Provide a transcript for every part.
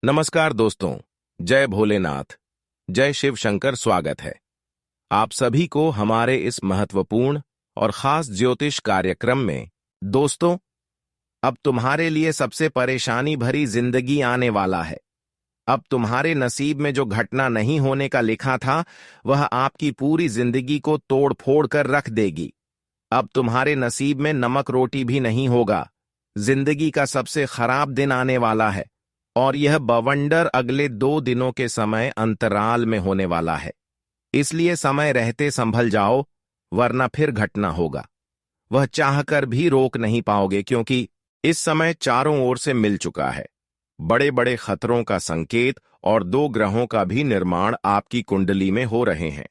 नमस्कार दोस्तों। जय भोलेनाथ, जय शिव शंकर। स्वागत है आप सभी को हमारे इस महत्वपूर्ण और खास ज्योतिष कार्यक्रम में। दोस्तों, अब तुम्हारे लिए सबसे परेशानी भरी जिंदगी आने वाला है। अब तुम्हारे नसीब में जो घटना नहीं होने का लिखा था, वह आपकी पूरी जिंदगी को तोड़ फोड़ कर रख देगी। अब तुम्हारे नसीब में नमक रोटी भी नहीं होगा। जिंदगी का सबसे खराब दिन आने वाला है और यह बवंडर अगले 2 दिनों के समय अंतराल में होने वाला है। इसलिए समय रहते संभल जाओ, वरना फिर घटना होगा। वह चाहकर भी रोक नहीं पाओगे, क्योंकि इस समय चारों ओर से मिल चुका है। बड़े बड़े खतरों का संकेत और 2 ग्रहों का भी निर्माण आपकी कुंडली में हो रहे हैं।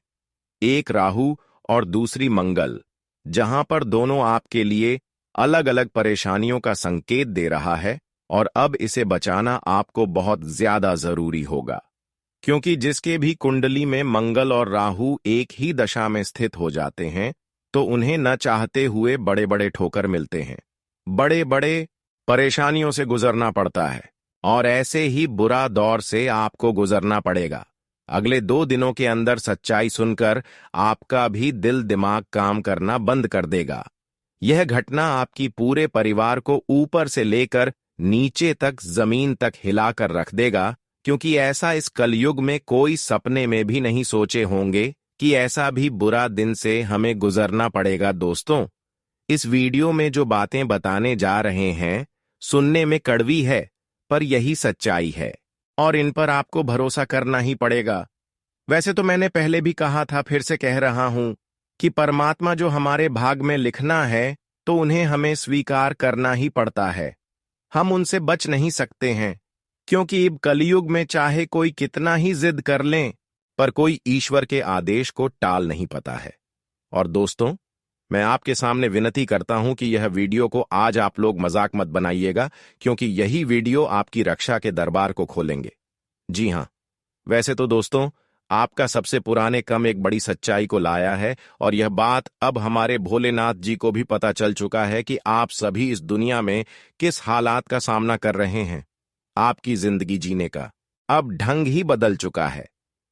एक राहु और दूसरी मंगल, जहां पर दोनों आपके लिए अलग अलग परेशानियों का संकेत दे रहा है। और अब इसे बचाना आपको बहुत ज्यादा जरूरी होगा, क्योंकि जिसके भी कुंडली में मंगल और राहु एक ही दशा में स्थित हो जाते हैं, तो उन्हें न चाहते हुए बड़े बड़े ठोकर मिलते हैं, बड़े बड़े परेशानियों से गुजरना पड़ता है। और ऐसे ही बुरा दौर से आपको गुजरना पड़ेगा। अगले 2 दिनों के अंदर सच्चाई सुनकर आपका भी दिल दिमाग काम करना बंद कर देगा। यह घटना आपकी पूरे परिवार को ऊपर से लेकर नीचे तक, जमीन तक हिलाकर रख देगा, क्योंकि ऐसा इस कलयुग में कोई सपने में भी नहीं सोचे होंगे कि ऐसा भी बुरा दिन से हमें गुजरना पड़ेगा। दोस्तों, इस वीडियो में जो बातें बताने जा रहे हैं, सुनने में कड़वी है, पर यही सच्चाई है और इन पर आपको भरोसा करना ही पड़ेगा। वैसे तो मैंने पहले भी कहा था, फिर से कह रहा हूं कि परमात्मा जो हमारे भाग में लिखना है, तो उन्हें हमें स्वीकार करना ही पड़ता है। हम उनसे बच नहीं सकते हैं, क्योंकि अब कलयुग में चाहे कोई कितना ही जिद कर लें, पर कोई ईश्वर के आदेश को टाल नहीं पाता है। और दोस्तों, मैं आपके सामने विनती करता हूं कि यह वीडियो को आज आप लोग मजाक मत बनाइएगा, क्योंकि यही वीडियो आपकी रक्षा के दरबार को खोलेंगे। जी हां, वैसे तो दोस्तों, आपका सबसे पुराने कम एक बड़ी सच्चाई को लाया है, और यह बात अब हमारे भोलेनाथ जी को भी पता चल चुका है कि आप सभी इस दुनिया में किस हालात का सामना कर रहे हैं। आपकी जिंदगी जीने का अब ढंग ही बदल चुका है,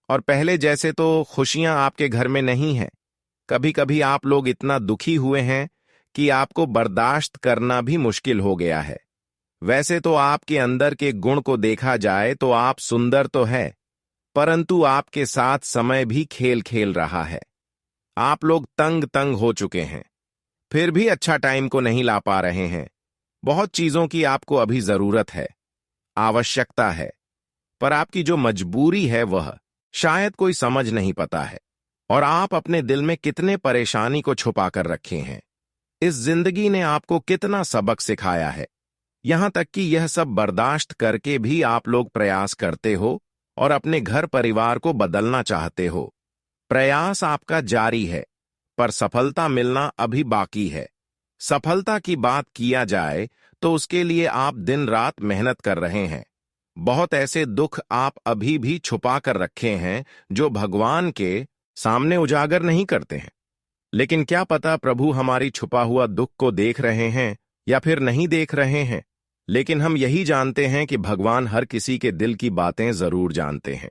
और पहले जैसे तो खुशियां आपके घर में नहीं हैं। कभी कभी आप लोग इतना दुखी हुए हैं कि आपको बर्दाश्त करना भी मुश्किल हो गया है। वैसे तो आपके अंदर के गुण को देखा जाए तो आप सुंदर तो है, परंतु आपके साथ समय भी खेल खेल रहा है। आप लोग तंग तंग हो चुके हैं, फिर भी अच्छा टाइम को नहीं ला पा रहे हैं। बहुत चीजों की आपको अभी जरूरत है, आवश्यकता है, पर आपकी जो मजबूरी है वह शायद कोई समझ नहीं पाता है। और आप अपने दिल में कितने परेशानी को छुपा कर रखे हैं। इस जिंदगी ने आपको कितना सबक सिखाया है, यहां तक कि यह सब बर्दाश्त करके भी आप लोग प्रयास करते हो और अपने घर परिवार को बदलना चाहते हो। प्रयास आपका जारी है, पर सफलता मिलना अभी बाकी है। सफलता की बात किया जाए तो उसके लिए आप दिन रात मेहनत कर रहे हैं। बहुत ऐसे दुख आप अभी भी छुपा कर रखे हैं, जो भगवान के सामने उजागर नहीं करते हैं। लेकिन क्या पता प्रभु हमारी छुपा हुआ दुख को देख रहे हैं या फिर नहीं देख रहे हैं। लेकिन हम यही जानते हैं कि भगवान हर किसी के दिल की बातें जरूर जानते हैं,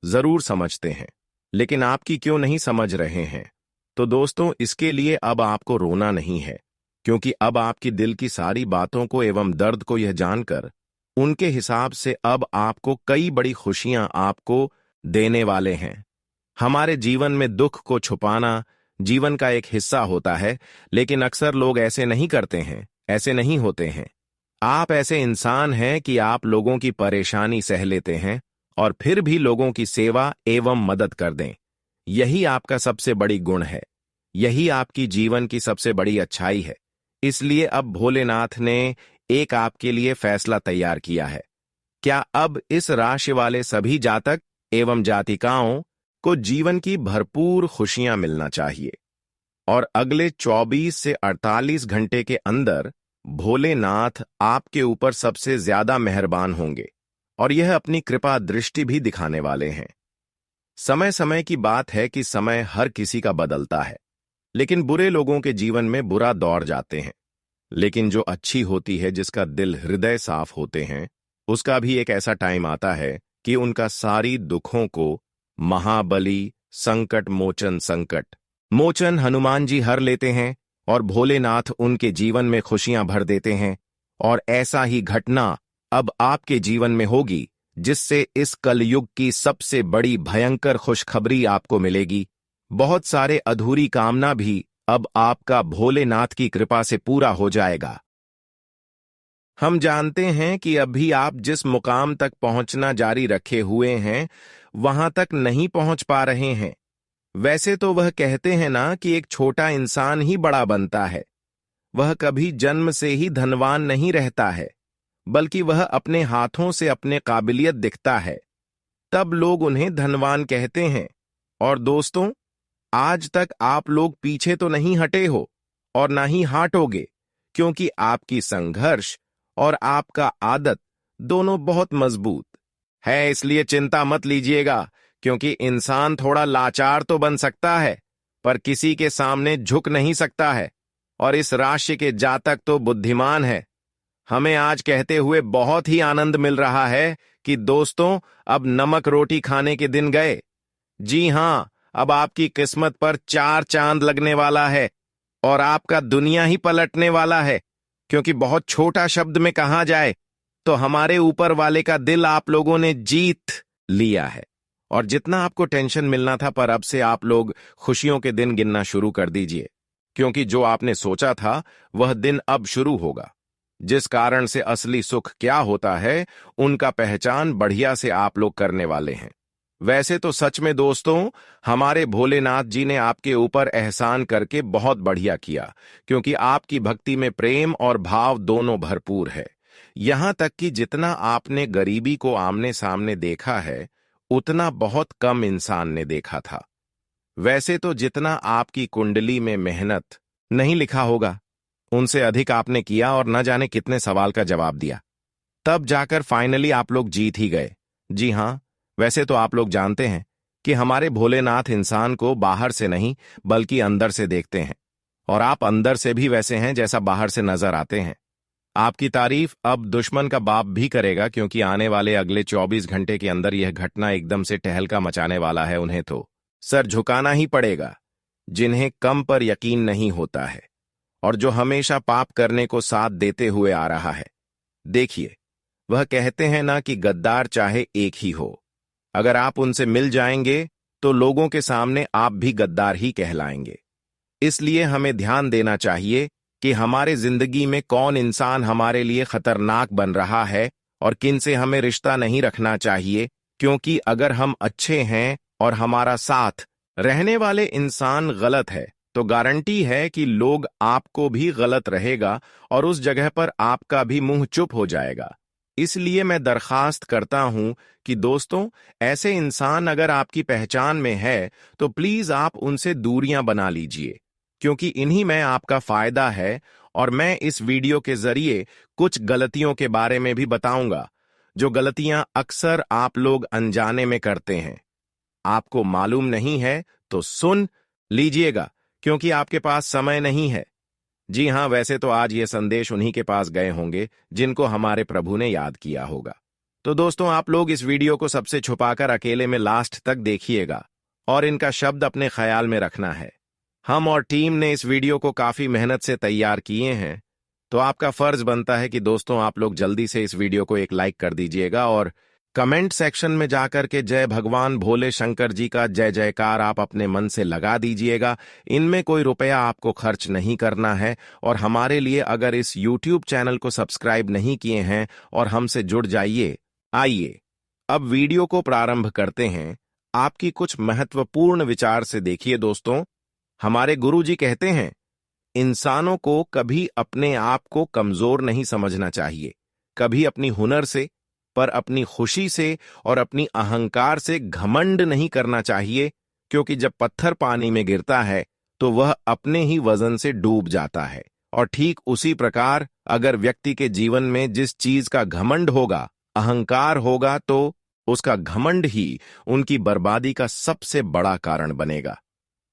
जरूर समझते हैं। लेकिन आपकी क्यों नहीं समझ रहे हैं? तो दोस्तों, इसके लिए अब आपको रोना नहीं है, क्योंकि अब आपकी दिल की सारी बातों को एवं दर्द को यह जानकर उनके हिसाब से अब आपको कई बड़ी खुशियां आपको देने वाले हैं। हमारे जीवन में दुख को छुपाना जीवन का एक हिस्सा होता है, लेकिन अक्सर लोग ऐसे नहीं करते हैं, ऐसे नहीं होते हैं। आप ऐसे इंसान हैं कि आप लोगों की परेशानी सह लेते हैं और फिर भी लोगों की सेवा एवं मदद कर दें। यही आपका सबसे बड़ी गुण है, यही आपकी जीवन की सबसे बड़ी अच्छाई है। इसलिए अब भोलेनाथ ने एक आपके लिए फैसला तैयार किया है। क्या अब इस राशि वाले सभी जातक एवं जातिकाओं को जीवन की भरपूर खुशियां मिलना चाहिए, और अगले 24 से 48 घंटे के अंदर भोलेनाथ आपके ऊपर सबसे ज्यादा मेहरबान होंगे और यह अपनी कृपा दृष्टि भी दिखाने वाले हैं। समय समय की बात है कि समय हर किसी का बदलता है, लेकिन बुरे लोगों के जीवन में बुरा दौर जाते हैं। लेकिन जो अच्छी होती है, जिसका दिल हृदय साफ होते हैं, उसका भी एक ऐसा टाइम आता है कि उनका सारी दुखों को महाबली संकट मोचन हनुमान जी हर लेते हैं और भोलेनाथ उनके जीवन में खुशियां भर देते हैं। और ऐसा ही घटना अब आपके जीवन में होगी, जिससे इस कलयुग की सबसे बड़ी भयंकर खुशखबरी आपको मिलेगी। बहुत सारे अधूरी कामना भी अब आपका भोलेनाथ की कृपा से पूरा हो जाएगा। हम जानते हैं कि अभी आप जिस मुकाम तक पहुंचना जारी रखे हुए हैं, वहां तक नहीं पहुंच पा रहे हैं। वैसे तो वह कहते हैं ना कि एक छोटा इंसान ही बड़ा बनता है। वह कभी जन्म से ही धनवान नहीं रहता है, बल्कि वह अपने हाथों से अपने काबिलियत दिखता है, तब लोग उन्हें धनवान कहते हैं। और दोस्तों, आज तक आप लोग पीछे तो नहीं हटे हो और ना ही हटोगे, क्योंकि आपकी संघर्ष और आपका आदत दोनों बहुत मजबूत है। इसलिए चिंता मत लीजिएगा, क्योंकि इंसान थोड़ा लाचार तो बन सकता है, पर किसी के सामने झुक नहीं सकता है। और इस राशि के जातक तो बुद्धिमान है। हमें आज कहते हुए बहुत ही आनंद मिल रहा है कि दोस्तों, अब नमक रोटी खाने के दिन गए। जी हां, अब आपकी किस्मत पर 4 चांद लगने वाला है और आपका दुनिया ही पलटने वाला है। क्योंकि बहुत छोटा शब्द में कहा जाए तो हमारे ऊपर वाले का दिल आप लोगों ने जीत लिया है। और जितना आपको टेंशन मिलना था, पर अब से आप लोग खुशियों के दिन गिनना शुरू कर दीजिए, क्योंकि जो आपने सोचा था वह दिन अब शुरू होगा। जिस कारण से असली सुख क्या होता है, उनका पहचान बढ़िया से आप लोग करने वाले हैं। वैसे तो सच में दोस्तों, हमारे भोलेनाथ जी ने आपके ऊपर एहसान करके बहुत बढ़िया किया, क्योंकि आपकी भक्ति में प्रेम और भाव दोनों भरपूर है। यहां तक कि जितना आपने गरीबी को आमने सामने देखा है, उतना बहुत कम इंसान ने देखा था। वैसे तो जितना आपकी कुंडली में मेहनत नहीं लिखा होगा, उनसे अधिक आपने किया और न जाने कितने सवाल का जवाब दिया, तब जाकर फाइनली आप लोग जीत ही गए। जी हां, वैसे तो आप लोग जानते हैं कि हमारे भोलेनाथ इंसान को बाहर से नहीं बल्कि अंदर से देखते हैं, और आप अंदर से भी वैसे हैं जैसा बाहर से नजर आते हैं। आपकी तारीफ अब दुश्मन का बाप भी करेगा, क्योंकि आने वाले अगले 24 घंटे के अंदर यह घटना एकदम से टहलका मचाने वाला है। उन्हें तो सर झुकाना ही पड़ेगा, जिन्हें कम पर यकीन नहीं होता है और जो हमेशा पाप करने को साथ देते हुए आ रहा है। देखिए, वह कहते हैं ना कि गद्दार चाहे एक ही हो, अगर आप उनसे मिल जाएंगे तो लोगों के सामने आप भी गद्दार ही कहलाएंगे। इसलिए हमें ध्यान देना चाहिए कि हमारे जिंदगी में कौन इंसान हमारे लिए खतरनाक बन रहा है और किन से हमें रिश्ता नहीं रखना चाहिए, क्योंकि अगर हम अच्छे हैं और हमारा साथ रहने वाले इंसान गलत है, तो गारंटी है कि लोग आपको भी गलत रहेगा और उस जगह पर आपका भी मुंह चुप हो जाएगा। इसलिए मैं दरखास्त करता हूं कि दोस्तों, ऐसे इंसान अगर आपकी पहचान में है तो प्लीज आप उनसे दूरियां बना लीजिए, क्योंकि इन्हीं में आपका फायदा है। और मैं इस वीडियो के जरिए कुछ गलतियों के बारे में भी बताऊंगा, जो गलतियां अक्सर आप लोग अनजाने में करते हैं। आपको मालूम नहीं है तो सुन लीजिएगा, क्योंकि आपके पास समय नहीं है। जी हां, वैसे तो आज ये संदेश उन्हीं के पास गए होंगे जिनको हमारे प्रभु ने याद किया होगा। तो दोस्तों, आप लोग इस वीडियो को सबसे छुपाकर अकेले में लास्ट तक देखिएगा और इनका शब्द अपने ख्याल में रखना है। हम और टीम ने इस वीडियो को काफी मेहनत से तैयार किए हैं, तो आपका फर्ज बनता है कि दोस्तों आप लोग जल्दी से इस वीडियो को एक लाइक कर दीजिएगा और कमेंट सेक्शन में जाकर के जय भगवान भोले शंकर जी का जय जयकार आप अपने मन से लगा दीजिएगा। इनमें कोई रुपया आपको खर्च नहीं करना है। और हमारे लिए अगर इस YouTube चैनल को सब्सक्राइब नहीं किए हैं और हमसे जुड़ जाइए। आइए अब वीडियो को प्रारंभ करते हैं। आपकी कुछ महत्वपूर्ण विचार से देखिए दोस्तों, हमारे गुरुजी कहते हैं, इंसानों को कभी अपने आप को कमजोर नहीं समझना चाहिए, कभी अपनी हुनर से, पर अपनी खुशी से और अपनी अहंकार से घमंड नहीं करना चाहिए, क्योंकि जब पत्थर पानी में गिरता है तो वह अपने ही वजन से डूब जाता है। और ठीक उसी प्रकार अगर व्यक्ति के जीवन में जिस चीज का घमंड होगा, अहंकार होगा, तो उसका घमंड ही उनकी बर्बादी का सबसे बड़ा कारण बनेगा।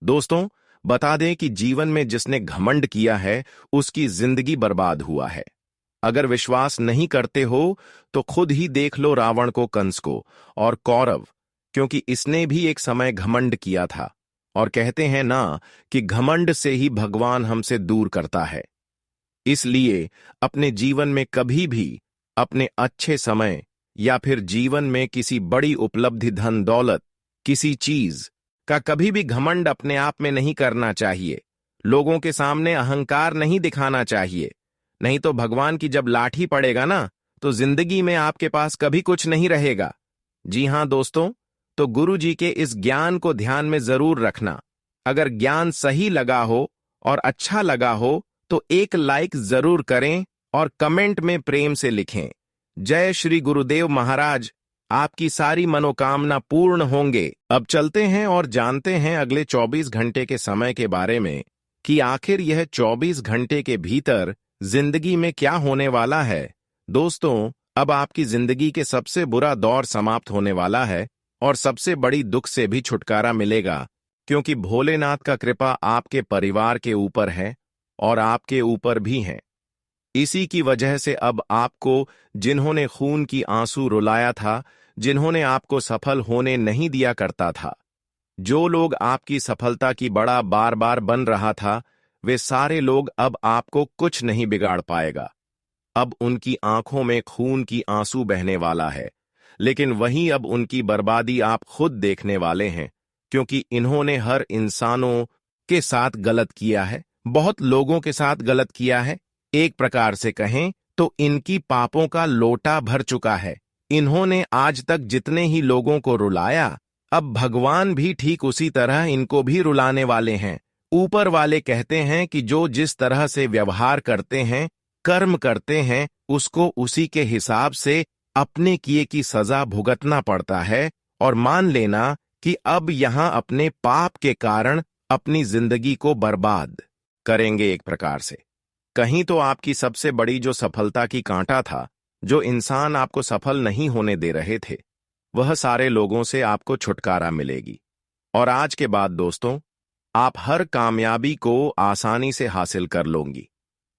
दोस्तों, बता दें कि जीवन में जिसने घमंड किया है उसकी जिंदगी बर्बाद हुआ है। अगर विश्वास नहीं करते हो तो खुद ही देख लो रावण को, कंस को और कौरव, क्योंकि इसने भी एक समय घमंड किया था। और कहते हैं ना कि घमंड से ही भगवान हमसे दूर करता है। इसलिए अपने जीवन में कभी भी अपने अच्छे समय या फिर जीवन में किसी बड़ी उपलब्धि, धन दौलत, किसी चीज का कभी भी घमंड अपने आप में नहीं करना चाहिए। लोगों के सामने अहंकार नहीं दिखाना चाहिए, नहीं तो भगवान की जब लाठी पड़ेगा ना, तो जिंदगी में आपके पास कभी कुछ नहीं रहेगा। जी हां दोस्तों, तो गुरु जी के इस ज्ञान को ध्यान में जरूर रखना। अगर ज्ञान सही लगा हो और अच्छा लगा हो तो एक लाइक जरूर करें और कमेंट में प्रेम से लिखें। जय श्री गुरुदेव महाराज, आपकी सारी मनोकामना पूर्ण होंगे। अब चलते हैं और जानते हैं अगले 24 घंटे के समय के बारे में कि आखिर यह 24 घंटे के भीतर जिंदगी में क्या होने वाला है। दोस्तों, अब आपकी जिंदगी के सबसे बुरा दौर समाप्त होने वाला है और सबसे बड़ी दुख से भी छुटकारा मिलेगा, क्योंकि भोलेनाथ का कृपा आपके परिवार के ऊपर है और आपके ऊपर भी है। इसी की वजह से अब आपको, जिन्होंने खून की आंसू रुलाया था, जिन्होंने आपको सफल होने नहीं दिया करता था, जो लोग आपकी सफलता की बड़ा बार बार बन रहा था, वे सारे लोग अब आपको कुछ नहीं बिगाड़ पाएगा। अब उनकी आंखों में खून की आंसू बहने वाला है, लेकिन वहीं अब उनकी बर्बादी आप खुद देखने वाले हैं, क्योंकि इन्होंने हर इंसानों के साथ गलत किया है, बहुत लोगों के साथ गलत किया है। एक प्रकार से कहें तो इनकी पापों का लोटा भर चुका है। इन्होंने आज तक जितने ही लोगों को रुलाया, अब भगवान भी ठीक उसी तरह इनको भी रुलाने वाले हैं। ऊपर वाले कहते हैं कि जो जिस तरह से व्यवहार करते हैं, कर्म करते हैं, उसको उसी के हिसाब से अपने किए की सजा भुगतना पड़ता है। और मान लेना कि अब यहां अपने पाप के कारण अपनी जिंदगी को बर्बाद करेंगे एक प्रकार से। कहीं तो आपकी सबसे बड़ी जो सफलता की कांटा था, जो इंसान आपको सफल नहीं होने दे रहे थे, वह सारे लोगों से आपको छुटकारा मिलेगी। और आज के बाद दोस्तों, आप हर कामयाबी को आसानी से हासिल कर लोगी,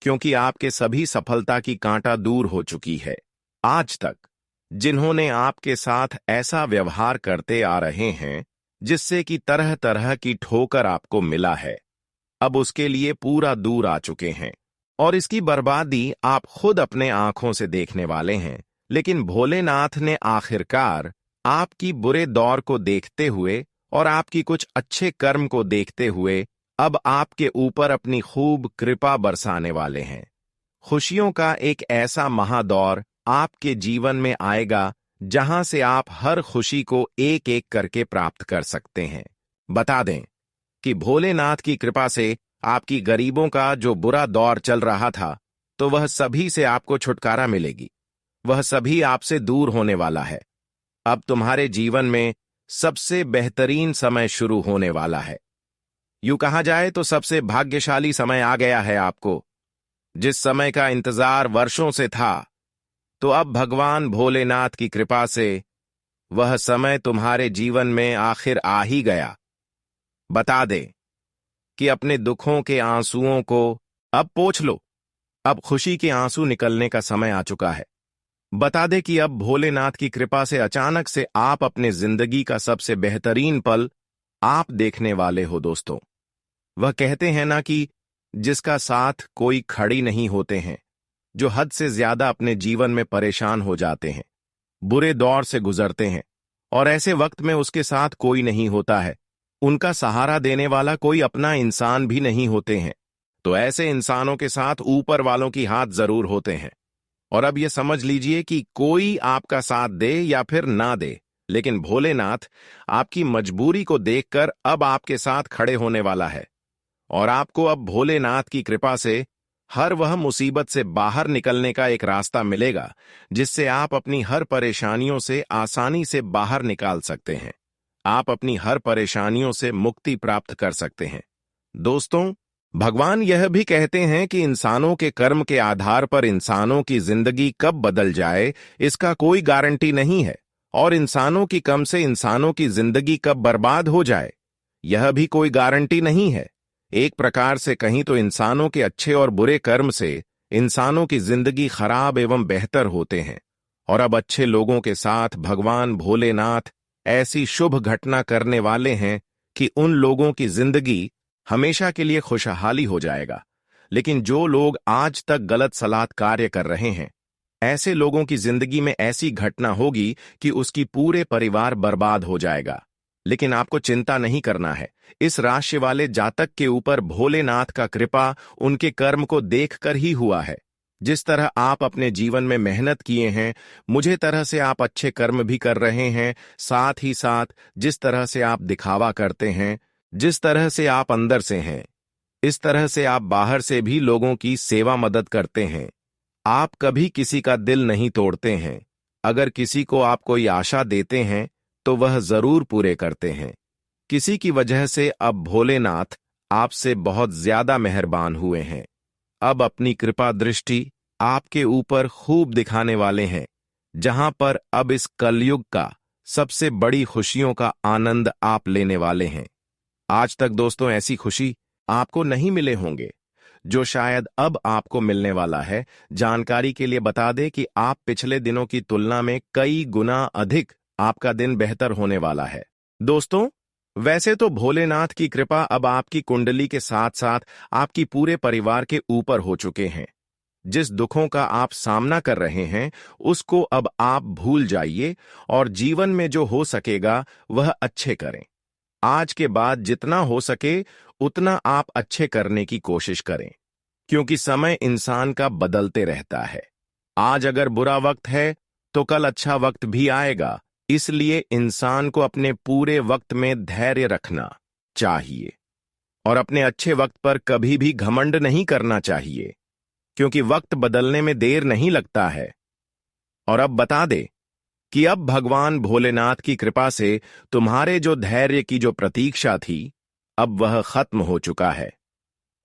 क्योंकि आपके सभी सफलता की कांटा दूर हो चुकी है। आज तक जिन्होंने आपके साथ ऐसा व्यवहार करते आ रहे हैं जिससे कि तरह तरह की ठोकर आपको मिला है, अब उसके लिए पूरा दूर आ चुके हैं और इसकी बर्बादी आप खुद अपने आंखों से देखने वाले हैं। लेकिन भोलेनाथ ने आखिरकार आपकी बुरे दौर को देखते हुए और आपकी कुछ अच्छे कर्म को देखते हुए अब आपके ऊपर अपनी खूब कृपा बरसाने वाले हैं। खुशियों का एक ऐसा महादौर आपके जीवन में आएगा जहां से आप हर खुशी को एक एक करके प्राप्त कर सकते हैं। बता दें कि भोलेनाथ की कृपा से आपकी गरीबों का जो बुरा दौर चल रहा था, तो वह सभी से आपको छुटकारा मिलेगी। वह सभी आपसे दूर होने वाला है। अब तुम्हारे जीवन में सबसे बेहतरीन समय शुरू होने वाला है। यूं कहा जाए तो सबसे भाग्यशाली समय आ गया है आपको। जिस समय का इंतजार वर्षों से था, तो अब भगवान भोलेनाथ की कृपा से वह समय तुम्हारे जीवन में आखिर आ ही गया। बता दे कि अपने दुखों के आंसुओं को अब पोंछ लो। अब खुशी के आंसू निकलने का समय आ चुका है। बता दे कि अब भोलेनाथ की कृपा से अचानक से आप अपने जिंदगी का सबसे बेहतरीन पल आप देखने वाले हो दोस्तों। वह कहते हैं ना कि जिसका साथ कोई खड़ी नहीं होते हैं, जो हद से ज्यादा अपने जीवन में परेशान हो जाते हैं, बुरे दौर से गुजरते हैं और ऐसे वक्त में उसके साथ कोई नहीं होता है, उनका सहारा देने वाला कोई अपना इंसान भी नहीं होते हैं, तो ऐसे इंसानों के साथ ऊपर वालों की हाथ जरूर होते हैं। और अब यह समझ लीजिए कि कोई आपका साथ दे या फिर ना दे, लेकिन भोलेनाथ आपकी मजबूरी को देखकर अब आपके साथ खड़े होने वाला है और आपको अब भोलेनाथ की कृपा से हर वह मुसीबत से बाहर निकलने का एक रास्ता मिलेगा, जिससे आप अपनी हर परेशानियों से आसानी से बाहर निकाल सकते हैं। आप अपनी हर परेशानियों से मुक्ति प्राप्त कर सकते हैं। दोस्तों, भगवान यह भी कहते हैं कि इंसानों के कर्म के आधार पर इंसानों की जिंदगी कब बदल जाए, इसका कोई गारंटी नहीं है, और इंसानों की कम से इंसानों की जिंदगी कब बर्बाद हो जाए, यह भी कोई गारंटी नहीं है। एक प्रकार से कहीं तो इंसानों के अच्छे और बुरे कर्म से इंसानों की जिंदगी खराब एवं बेहतर होते हैं, और अब अच्छे लोगों के साथ भगवान भोलेनाथ ऐसी शुभ घटना करने वाले हैं कि उन लोगों की जिंदगी हमेशा के लिए खुशहाली हो जाएगा। लेकिन जो लोग आज तक गलत सलात कार्य कर रहे हैं, ऐसे लोगों की जिंदगी में ऐसी घटना होगी कि उसकी पूरे परिवार बर्बाद हो जाएगा। लेकिन आपको चिंता नहीं करना है। इस राशि वाले जातक के ऊपर भोलेनाथ का कृपा उनके कर्म को देखकर ही हुआ है। जिस तरह आप अपने जीवन में मेहनत किए हैं, मुझे तरह से आप अच्छे कर्म भी कर रहे हैं, साथ ही साथ जिस तरह से आप दिखावा करते हैं, जिस तरह से आप अंदर से हैं, इस तरह से आप बाहर से भी लोगों की सेवा मदद करते हैं। आप कभी किसी का दिल नहीं तोड़ते हैं। अगर किसी को आप कोई आशा देते हैं तो वह जरूर पूरे करते हैं। किसी की वजह से अब भोलेनाथ आपसे बहुत ज्यादा मेहरबान हुए हैं। अब अपनी कृपा दृष्टि आपके ऊपर खूब दिखाने वाले हैं, जहां पर अब इस कलयुग का सबसे बड़ी खुशियों का आनंद आप लेने वाले हैं। आज तक दोस्तों ऐसी खुशी आपको नहीं मिले होंगे जो शायद अब आपको मिलने वाला है। जानकारी के लिए बता दें कि आप पिछले दिनों की तुलना में कई गुना अधिक आपका दिन बेहतर होने वाला है। दोस्तों, वैसे तो भोलेनाथ की कृपा अब आपकी कुंडली के साथ साथ आपकी पूरे परिवार के ऊपर हो चुके हैं। जिस दुखों का आप सामना कर रहे हैं, उसको अब आप भूल जाइए और जीवन में जो हो सकेगा वह अच्छे करें। आज के बाद जितना हो सके उतना आप अच्छे करने की कोशिश करें, क्योंकि समय इंसान का बदलते रहता है। आज अगर बुरा वक्त है तो कल अच्छा वक्त भी आएगा। इसलिए इंसान को अपने पूरे वक्त में धैर्य रखना चाहिए और अपने अच्छे वक्त पर कभी भी घमंड नहीं करना चाहिए, क्योंकि वक्त बदलने में देर नहीं लगता है। और अब बता दे कि अब भगवान भोलेनाथ की कृपा से तुम्हारे जो धैर्य की जो प्रतीक्षा थी, अब वह खत्म हो चुका है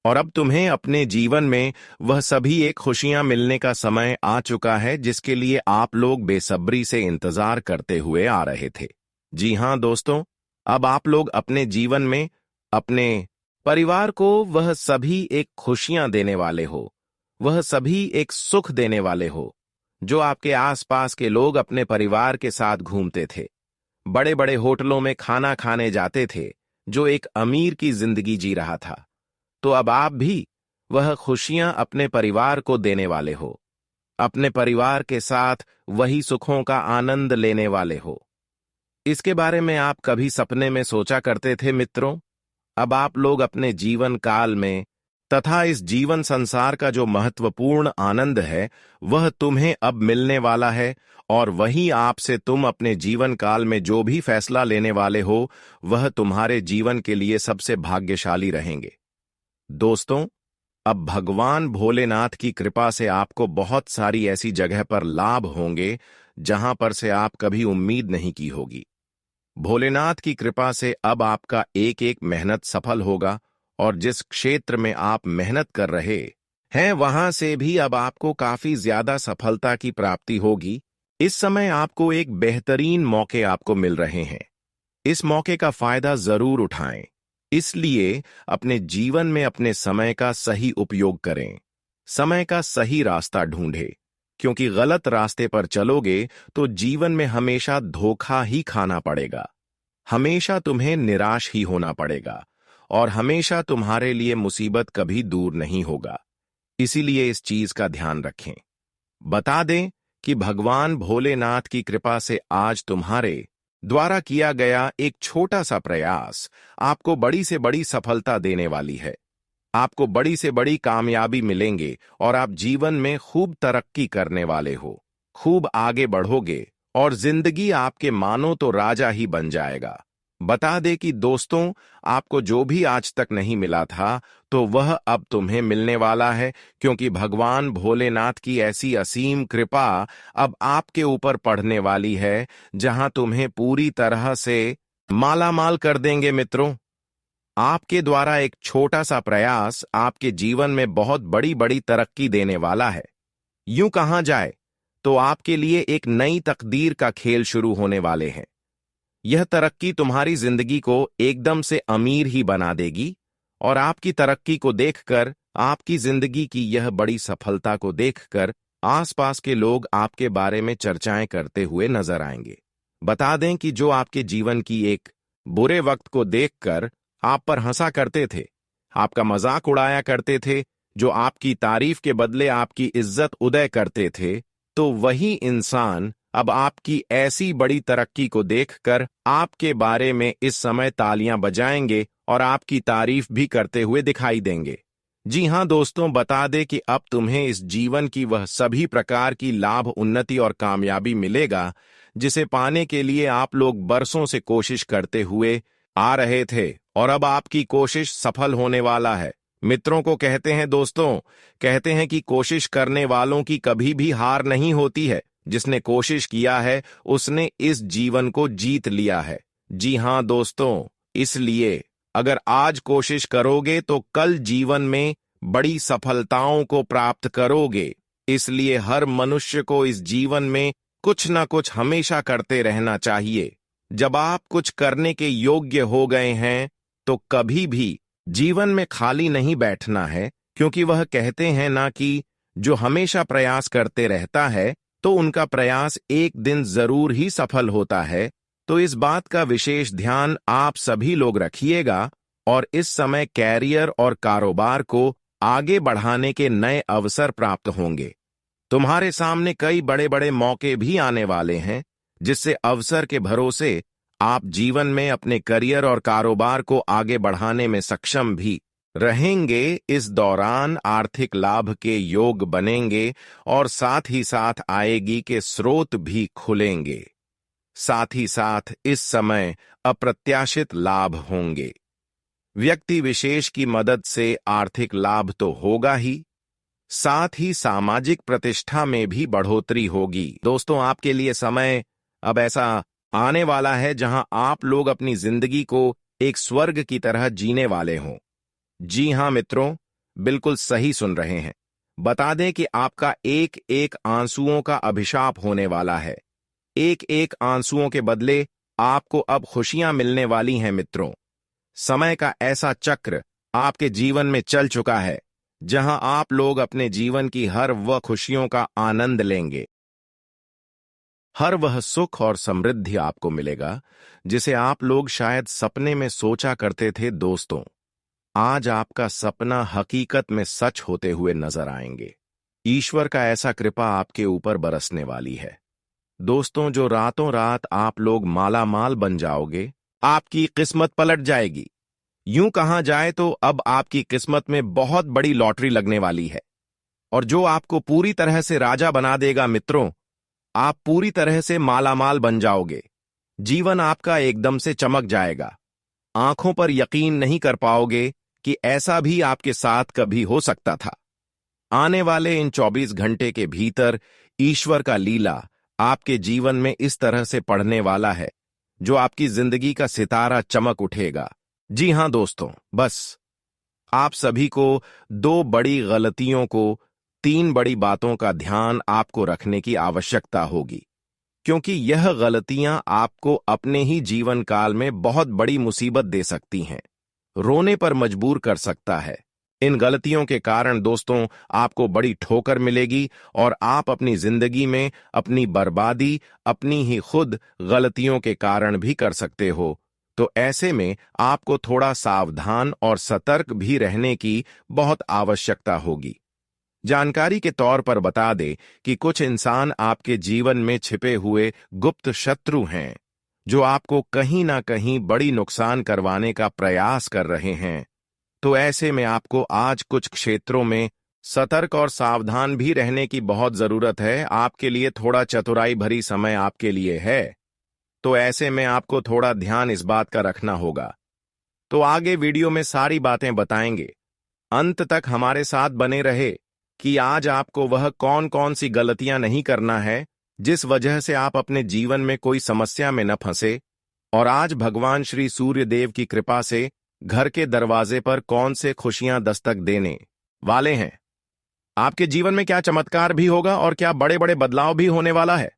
और अब तुम्हें अपने जीवन में वह सभी एक खुशियां मिलने का समय आ चुका है जिसके लिए आप लोग बेसब्री से इंतजार करते हुए आ रहे थे। जी हां दोस्तों, अब आप लोग अपने जीवन में अपने परिवार को वह सभी एक खुशियां देने वाले हो, वह सभी एक सुख देने वाले हो जो आपके आसपास के लोग अपने परिवार के साथ घूमते थे, बड़े बड़े होटलों में खाना खाने जाते थे, जो एक अमीर की जिंदगी जी रहा था। तो अब आप भी वह खुशियां अपने परिवार को देने वाले हो, अपने परिवार के साथ वही सुखों का आनंद लेने वाले हो। इसके बारे में आप कभी सपने में सोचा करते थे मित्रों? अब आप लोग अपने जीवन काल में तथा इस जीवन संसार का जो महत्वपूर्ण आनंद है वह तुम्हें अब मिलने वाला है, और वही आपसे तुम अपने जीवन काल में जो भी फैसला लेने वाले हो वह तुम्हारे जीवन के लिए सबसे भाग्यशाली रहेंगे। दोस्तों, अब भगवान भोलेनाथ की कृपा से आपको बहुत सारी ऐसी जगह पर लाभ होंगे जहां पर से आप कभी उम्मीद नहीं की होगी। भोलेनाथ की कृपा से अब आपका एक एक मेहनत सफल होगा और जिस क्षेत्र में आप मेहनत कर रहे हैं वहां से भी अब आपको काफी ज्यादा सफलता की प्राप्ति होगी। इस समय आपको एक बेहतरीन मौके आपको मिल रहे हैं। इस मौके का फायदा जरूर उठाएं। इसलिए अपने जीवन में अपने समय का सही उपयोग करें, समय का सही रास्ता ढूंढें, क्योंकि गलत रास्ते पर चलोगे तो जीवन में हमेशा धोखा ही खाना पड़ेगा, हमेशा तुम्हें निराश ही होना पड़ेगा और हमेशा तुम्हारे लिए मुसीबत कभी दूर नहीं होगा। इसीलिए इस चीज का ध्यान रखें। बता दें कि भगवान भोलेनाथ की कृपा से आज तुम्हारे द्वारा किया गया एक छोटा सा प्रयास आपको बड़ी से बड़ी सफलता देने वाली है। आपको बड़ी से बड़ी कामयाबी मिलेंगे और आप जीवन में खूब तरक्की करने वाले हो, खूब आगे बढ़ोगे और जिंदगी आपके मानो तो राजा ही बन जाएगा। बता दे कि दोस्तों, आपको जो भी आज तक नहीं मिला था तो वह अब तुम्हें मिलने वाला है, क्योंकि भगवान भोलेनाथ की ऐसी असीम कृपा अब आपके ऊपर पड़ने वाली है जहां तुम्हें पूरी तरह से मालामाल कर देंगे मित्रों। आपके द्वारा एक छोटा सा प्रयास आपके जीवन में बहुत बड़ी बड़ी तरक्की देने वाला है। यूं कहा जाए तो आपके लिए एक नई तकदीर का खेल शुरू होने वाले हैं। यह तरक्की तुम्हारी जिंदगी को एकदम से अमीर ही बना देगी और आपकी तरक्की को देखकर आपकी जिंदगी की यह बड़ी सफलता को देखकर आसपास के लोग आपके बारे में चर्चाएं करते हुए नजर आएंगे। बता दें कि जो आपके जीवन की एक बुरे वक्त को देखकर आप पर हंसा करते थे, आपका मजाक उड़ाया करते थे, जो आपकी तारीफ के बदले आपकी इज्जत उदय करते थे, तो वही इंसान अब आपकी ऐसी बड़ी तरक्की को देखकर आपके बारे में इस समय तालियां बजाएंगे और आपकी तारीफ भी करते हुए दिखाई देंगे। जी हां दोस्तों, बता दें कि अब तुम्हें इस जीवन की वह सभी प्रकार की लाभ, उन्नति और कामयाबी मिलेगा जिसे पाने के लिए आप लोग बरसों से कोशिश करते हुए आ रहे थे, और अब आपकी कोशिश सफल होने वाला है। मित्रों को कहते हैं दोस्तों, कहते हैं कि कोशिश करने वालों की कभी भी हार नहीं होती है। जिसने कोशिश किया है उसने इस जीवन को जीत लिया है। जी हां दोस्तों, इसलिए अगर आज कोशिश करोगे तो कल जीवन में बड़ी सफलताओं को प्राप्त करोगे। इसलिए हर मनुष्य को इस जीवन में कुछ ना कुछ हमेशा करते रहना चाहिए। जब आप कुछ करने के योग्य हो गए हैं तो कभी भी जीवन में खाली नहीं बैठना है, क्योंकि वह कहते हैं ना कि जो हमेशा प्रयास करते रहता है तो उनका प्रयास एक दिन जरूर ही सफल होता है। तो इस बात का विशेष ध्यान आप सभी लोग रखिएगा और इस समय कैरियर और कारोबार को आगे बढ़ाने के नए अवसर प्राप्त होंगे। तुम्हारे सामने कई बड़े बड़े मौके भी आने वाले हैं, जिससे अवसर के भरोसे आप जीवन में अपने करियर और कारोबार को आगे बढ़ाने में सक्षम भी रहेंगे। इस दौरान आर्थिक लाभ के योग बनेंगे और साथ ही साथ आएगी के स्रोत भी खुलेंगे। साथ ही साथ इस समय अप्रत्याशित लाभ होंगे। व्यक्ति विशेष की मदद से आर्थिक लाभ तो होगा ही, साथ ही सामाजिक प्रतिष्ठा में भी बढ़ोतरी होगी। दोस्तों, आपके लिए समय अब ऐसा आने वाला है जहां आप लोग अपनी जिंदगी को एक स्वर्ग की तरह जीने वाले हों। जी हां मित्रों, बिल्कुल सही सुन रहे हैं। बता दें कि आपका एक एक आंसुओं का अभिशाप होने वाला है। एक एक आंसुओं के बदले आपको अब खुशियां मिलने वाली हैं मित्रों। समय का ऐसा चक्र आपके जीवन में चल चुका है जहां आप लोग अपने जीवन की हर वह खुशियों का आनंद लेंगे। हर वह सुख और समृद्धि आपको मिलेगा जिसे आप लोग शायद सपने में सोचा करते थे। दोस्तों, आज आपका सपना हकीकत में सच होते हुए नजर आएंगे। ईश्वर का ऐसा कृपा आपके ऊपर बरसने वाली है। दोस्तों, जो रातों रात आप लोग माला माल बन जाओगे, आपकी किस्मत पलट जाएगी। यूं कहा जाए तो अब आपकी किस्मत में बहुत बड़ी लॉटरी लगने वाली है, और जो आपको पूरी तरह से राजा बना देगा। मित्रों, आप पूरी तरह से मालामाल बन जाओगे। जीवन आपका एकदम से चमक जाएगा। आंखों पर यकीन नहीं कर पाओगे कि ऐसा भी आपके साथ कभी हो सकता था। आने वाले इन 24 घंटे के भीतर ईश्वर का लीला आपके जीवन में इस तरह से पड़ने वाला है जो आपकी जिंदगी का सितारा चमक उठेगा। जी हां दोस्तों, बस आप सभी को दो बड़ी गलतियों को, तीन बड़ी बातों का ध्यान आपको रखने की आवश्यकता होगी, क्योंकि यह गलतियां आपको अपने ही जीवन काल में बहुत बड़ी मुसीबत दे सकती हैं, रोने पर मजबूर कर सकता है। इन गलतियों के कारण दोस्तों आपको बड़ी ठोकर मिलेगी और आप अपनी जिंदगी में अपनी बर्बादी अपनी ही खुद गलतियों के कारण भी कर सकते हो। तो ऐसे में आपको थोड़ा सावधान और सतर्क भी रहने की बहुत आवश्यकता होगी। जानकारी के तौर पर बता दे कि कुछ इंसान आपके जीवन में छिपे हुए गुप्त शत्रु हैं, जो आपको कहीं ना कहीं बड़ी नुकसान करवाने का प्रयास कर रहे हैं। तो ऐसे में आपको आज कुछ क्षेत्रों में सतर्क और सावधान भी रहने की बहुत जरूरत है। आपके लिए थोड़ा चतुराई भरी समय आपके लिए है, तो ऐसे में आपको थोड़ा ध्यान इस बात का रखना होगा। तो आगे वीडियो में सारी बातें बताएंगे, अंत तक हमारे साथ बने रहे कि आज आपको वह कौन कौन सी गलतियां नहीं करना है जिस वजह से आप अपने जीवन में कोई समस्या में न फंसे, और आज भगवान श्री सूर्य देव की कृपा से घर के दरवाजे पर कौन से खुशियां दस्तक देने वाले हैं। आपके जीवन में क्या चमत्कार भी होगा और क्या बड़े बड़े बदलाव भी होने वाला है।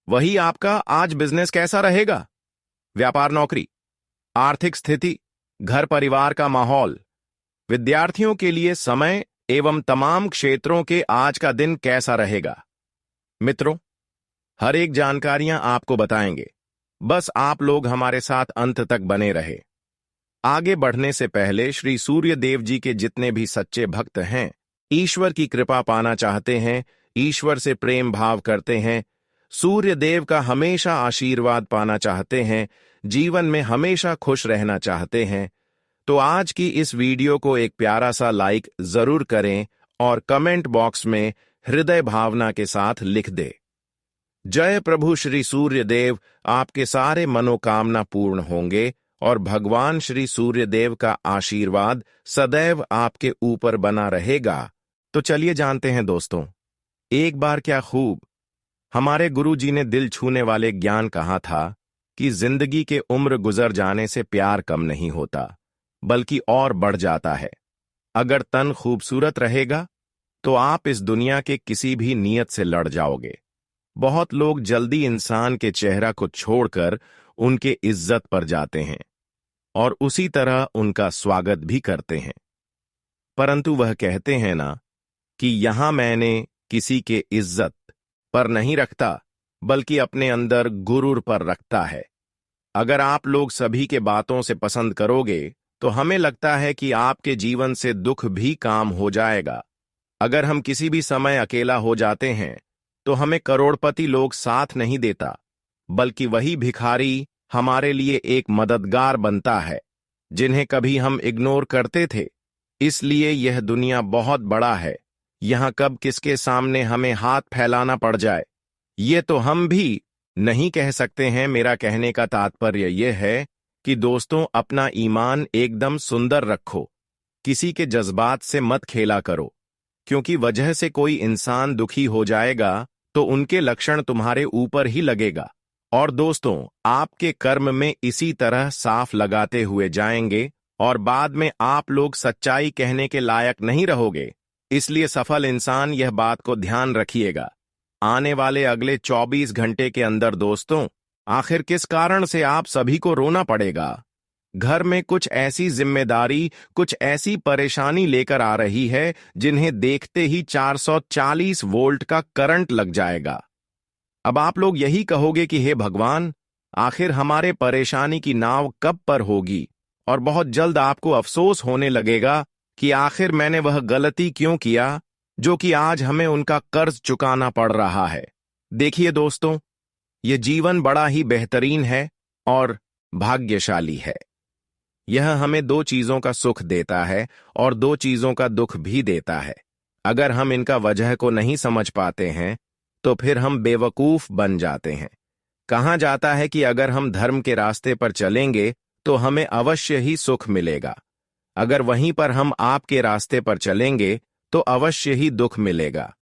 वही आपका आज बिजनेस कैसा रहेगा, व्यापार, नौकरी, आर्थिक स्थिति, घर परिवार का माहौल, विद्यार्थियों के लिए समय एवं तमाम क्षेत्रों के आज का दिन कैसा रहेगा। मित्रों, हर एक जानकारियां आपको बताएंगे, बस आप लोग हमारे साथ अंत तक बने रहे। आगे बढ़ने से पहले श्री सूर्य देव जी के जितने भी सच्चे भक्त हैं, ईश्वर की कृपा पाना चाहते हैं, ईश्वर से प्रेम भाव करते हैं, सूर्य देव का हमेशा आशीर्वाद पाना चाहते हैं, जीवन में हमेशा खुश रहना चाहते हैं, तो आज की इस वीडियो को एक प्यारा सा लाइक जरूर करें और कमेंट बॉक्स में हृदय भावना के साथ लिख दे। जय प्रभु श्री सूर्य देव, आपके सारे मनोकामना पूर्ण होंगे और भगवान श्री सूर्य देव का आशीर्वाद सदैव आपके ऊपर बना रहेगा। तो चलिए जानते हैं दोस्तों, एक बार क्या खूब हमारे गुरु जी ने दिल छूने वाले ज्ञान कहा था कि जिंदगी के उम्र गुजर जाने से प्यार कम नहीं होता, बल्कि और बढ़ जाता है। अगर तन खूबसूरत रहेगा तो आप इस दुनिया के किसी भी नियत से लड़ जाओगे। बहुत लोग जल्दी इंसान के चेहरा को छोड़कर उनके इज्जत पर जाते हैं और उसी तरह उनका स्वागत भी करते हैं, परंतु वह कहते हैं ना कि यहां मैंने किसी के इज्जत पर नहीं रखता, बल्कि अपने अंदर गुरूर पर रखता है। अगर आप लोग सभी के बातों से पसंद करोगे तो हमें लगता है कि आपके जीवन से दुख भी काम हो जाएगा। अगर हम किसी भी समय अकेला हो जाते हैं तो हमें करोड़पति लोग साथ नहीं देता, बल्कि वही भिखारी हमारे लिए एक मददगार बनता है, जिन्हें कभी हम इग्नोर करते थे। इसलिए यह दुनिया बहुत बड़ा है, यहां कब किसके सामने हमें हाथ फैलाना पड़ जाए ये तो हम भी नहीं कह सकते हैं। मेरा कहने का तात्पर्य यह है कि दोस्तों, अपना ईमान एकदम सुंदर रखो, किसी के जज्बात से मत खेला करो, क्योंकि वजह से कोई इंसान दुखी हो जाएगा तो उनके लक्षण तुम्हारे ऊपर ही लगेगा। और दोस्तों, आपके कर्म में इसी तरह साफ लगाते हुए जाएंगे और बाद में आप लोग सच्चाई कहने के लायक नहीं रहोगे। इसलिए सफल इंसान यह बात को ध्यान रखिएगा। आने वाले अगले 24 घंटे के अंदर दोस्तों, आखिर किस कारण से आप सभी को रोना पड़ेगा। घर में कुछ ऐसी जिम्मेदारी, कुछ ऐसी परेशानी लेकर आ रही है जिन्हें देखते ही 440 वोल्ट का करंट लग जाएगा। अब आप लोग यही कहोगे कि हे भगवान, आखिर हमारे परेशानी की नाव कब पर होगी, और बहुत जल्द आपको अफसोस होने लगेगा कि आखिर मैंने वह गलती क्यों किया जो कि आज हमें उनका कर्ज चुकाना पड़ रहा है। देखिए दोस्तों, यह जीवन बड़ा ही बेहतरीन है और भाग्यशाली है। यह हमें दो चीजों का सुख देता है और दो चीजों का दुख भी देता है। अगर हम इनका वजह को नहीं समझ पाते हैं तो फिर हम बेवकूफ बन जाते हैं। कहा जाता है कि अगर हम धर्म के रास्ते पर चलेंगे तो हमें अवश्य ही सुख मिलेगा, अगर वहीं पर हम आपके रास्ते पर चलेंगे तो अवश्य ही दुख मिलेगा।